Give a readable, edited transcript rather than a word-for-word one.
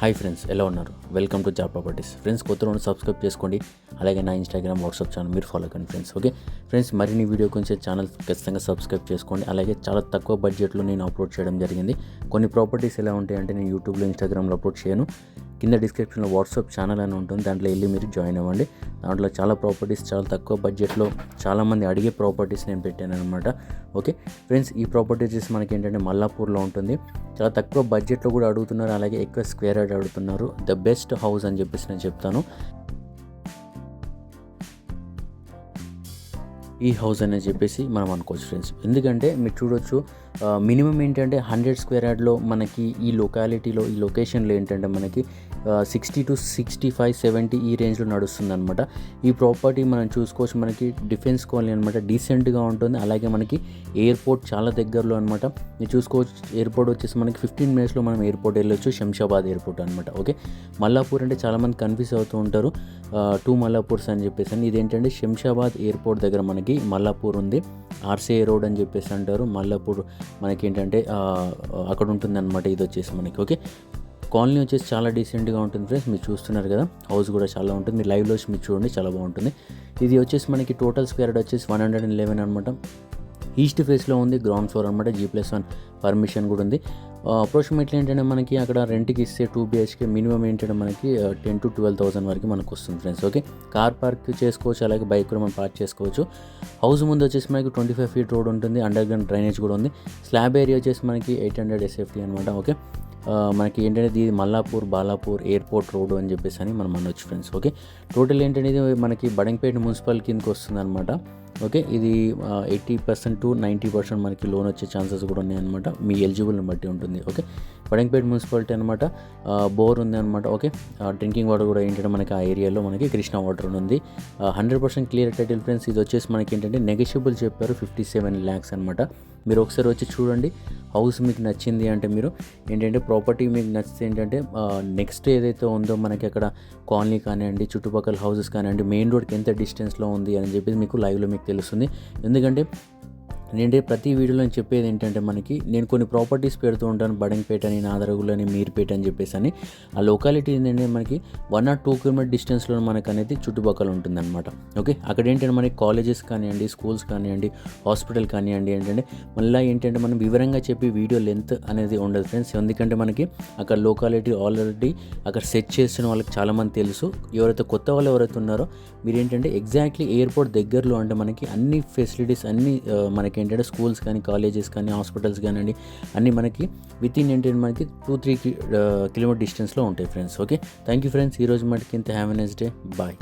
Hi friends, ఎలా ఉన్నారు? Welcome to job properties. Friends, కొత్త రోజు సబ్స్క్రైబ్ చేసుకోండి. అలాగే నా ఇన్స్టాగ్రామ్, వాట్సాప్ ఛానల్ మీరు ఫాలో కండి ఫ్రెండ్స్. ఓకే ఫ్రెండ్స్, మరిన్ని వీడియో కొంచెం ఛానల్ ఖచ్చితంగా సబ్స్క్రైబ్ చేసుకోండి. అలాగే చాలా తక్కువ బడ్జెట్లో నేను అప్లోడ్ చేయడం జరిగింది. కొన్ని ప్రాపర్టీస్ ఎలా ఉంటాయంటే నేను యూట్యూబ్లో, ఇన్స్టాగ్రామ్లో అప్లోడ్ చేయను. కింద డిస్క్రిప్షన్లో వాట్సాప్ ఛానల్ అని ఉంటుంది, దాంట్లో వెళ్ళి మీరు జాయిన్ అవ్వండి. దాంట్లో చాలా ప్రాపర్టీస్ చాలా తక్కువ బడ్జెట్లో చాలామంది అడిగే ప్రాపర్టీస్ నేను పెట్టాను అనమాట. ఓకే ఫ్రెండ్స్, ఈ ప్రాపర్టీ వచ్చేసి మనకి ఏంటంటే మల్లాపూర్లో ఉంటుంది. చాలా తక్కువ బడ్జెట్లో కూడా అడుగుతున్నారు, అలాగే ఎక్కువ స్క్వేర్ యార్డ్ అడుగుతున్నారు. ద బెస్ట్ హౌస్ అని చెప్పేసి నేను చెప్తాను. ఈ హౌస్ అనేది చెప్పేసి మనం అనుకోవచ్చు ఫ్రెండ్స్. ఎందుకంటే మీరు చూడొచ్చు, మినిమం ఏంటంటే 100 స్క్వేర్ యార్డ్లో మనకి ఈ లొకాలిటీలో, ఈ లొకేషన్లో ఏంటంటే మనకి 60 to 65, 70 ఈ రేంజ్లో నడుస్తుంది అనమాట. ఈ ప్రాపర్టీ మనం చూసుకోవచ్చు, మనకి డిఫెన్స్ కాలనీ అనమాట, డీసెంట్గా ఉంటుంది. అలాగే మనకి ఎయిర్పోర్ట్ చాలా దగ్గరలో అనమాట. మీరు చూసుకోవచ్చు, ఎయిర్పోర్ట్ వచ్చేసి మనకి 15 మినిట్స్లో మనం ఎయిర్పోర్ట్ వెళ్ళొచ్చు, శంషాబాద్ ఎయిర్పోర్ట్ అనమాట. ఓకే, మల్లాపూర్ అంటే చాలామంది కన్ఫ్యూజ్ అవుతూ ఉంటారు, 2 మల్లాపూర్స్ అని చెప్పేసి. అని ఇదేంటంటే శంషాబాద్ ఎయిర్పోర్ట్ దగ్గర మనకి మల్లాపూర్ ఉంది. ఆర్సీఐ రోడ్ అని చెప్పేసి అంటారు. మల్లాపూర్ మనకి ఏంటంటే అక్కడ ఉంటుంది అనమాట. ఇది వచ్చేసి మనకి ఓకే, కాలనీ వచ్చేసి చాలా డీసెంట్గా ఉంటుంది ఫ్రెండ్స్. మీరు చూస్తున్నారు కదా, హౌస్ కూడా చాలా ఉంటుంది. మీరు లైవ్లో మీరు చూడండి, చాలా బాగుంటుంది. ఇది వచ్చేసి మనకి టోటల్ స్క్వేర్ యార్డ్ వచ్చేసి 111 అనమాట. ఈస్ట్ ఫేస్లో ఉంది, గ్రౌండ్ ఫ్లోర్ అనమాట. G+1 పర్మిషన్ కూడా ఉంది. అప్రాక్సిమేట్లీ ఏంటంటే మనకి అక్కడ రెంట్కి ఇస్తే 2 BHK మినిమం ఏంటంటే మనకి 10,000 to 12,000 వరకు మనకు వస్తుంది ఫ్రెండ్స్. ఓకే, కార్ పార్క్ చేసుకోవచ్చు, అలాగే బైక్ కూడా మనం పార్క్ చేసుకోవచ్చు. హౌస్ ముందు వచ్చేసి మనకి 25 feet రోడ్ ఉంటుంది, అండర్ గ్రౌండ్ డ్రైనేజ్ కూడా ఉంది. స్లాబ్ ఏరియా వచ్చేసి మనకి 800 SFT అనమాట. ఓకే, మనకి ఏంటంటే ఇది మల్లాపూర్, బాలాపూర్ ఎయిర్పోర్ట్ రోడ్ అని చెప్పేసి అని మనం అనొచ్చు ఫ్రెండ్స్. ఓకే, టోటల్ ఏంటంటే ఇది మనకి బడంగపేట మున్సిపల్ కిందకి వస్తుంది అనమాట. ఓకే, ఇది 80% to 90% మనకి లోన్ వచ్చే ఛాన్సెస్ కూడా ఉన్నాయన్నమాట. మీ ఎలిజిబుల్ని బట్టి ఉంటుంది. ఓకే, బడంగపేట మున్సిపాలిటీ అనమాట. బోర్ ఉంది అనమాట. ఓకే, డ్రింకింగ్ వాటర్ కూడా ఏంటంటే మనకి ఆ ఏరియాలో మనకి కృష్ణా వాటర్ ఉంది. 100% క్లియర్ టైటిల్ ఫ్రెండ్స్. ఇది వచ్చేసి మనకి ఏంటంటే నెగోషియబుల్ చెప్పారు, 57 lakhs అనమాట. మీరు ఒకసారి వచ్చి చూడండి, హౌస్ మీకు నచ్చింది అంటే మీరు ఏంటంటే ప్రాపర్టీ మీకు నచ్చితే ఏంటంటే నెక్స్ట్ ఏదైతే ఉందో మనకి అక్కడ కాలనీ కానివ్వండి, చుట్టుపక్కల హౌసెస్ కానివ్వండి, మెయిన్ రోడ్కి ఎంత డిస్టెన్స్లో ఉంది అని చెప్పేసి మీకు లైవ్లో మీకు తెలుస్తుంది. ఎందుకంటే నేను ప్రతి వీడియోలో నేను చెప్పేది ఏంటంటే మనకి నేను కొన్ని ప్రాపర్టీస్ పెడుతూ ఉంటాను, బడంగపేట అని, నాదరగులని, మీర్పేట అని చెప్పేసి అని. ఆ లొకాలిటీ ఏంటంటే మనకి 1 or 2 km డిస్టెన్స్లో మనకు అనేది చుట్టుపక్కల ఉంటుందన్నమాట. ఓకే, అక్కడ ఏంటంటే మనకి కాలేజెస్ కానివ్వండి, స్కూల్స్ కానివ్వండి, హాస్పిటల్ కానివ్వండి, ఏంటంటే మళ్ళీ ఏంటంటే మనం వివరంగా చెప్పి వీడియో లెంత్ అనేది ఉండదు ఫ్రెండ్స్. ఎందుకంటే మనకి అక్కడ లొకాలిటీ ఆల్రెడీ అక్కడ సెట్ చేసిన వాళ్ళకి చాలామంది తెలుసు. ఎవరైతే కొత్త వాళ్ళు ఎవరైతే ఉన్నారో మీరు ఏంటంటే ఎగ్జాక్ట్లీ ఎయిర్పోర్ట్ దగ్గరలో అంటే మనకి అన్ని ఫెసిలిటీస్ అన్నీ మనకి ఏంటంటే స్కూల్స్ కానీ, కాలేజెస్ కానీ, హాస్పిటల్స్ కానివ్వండి, అన్నీ మనకి విత్ ఇన్ ఏంటంటే మనకి 2-3 km డిస్టెన్స్లో ఉంటాయి friends. Okay, thank you friends. ఈరోజు మనకి ఇంత. Have a nice day. Bye.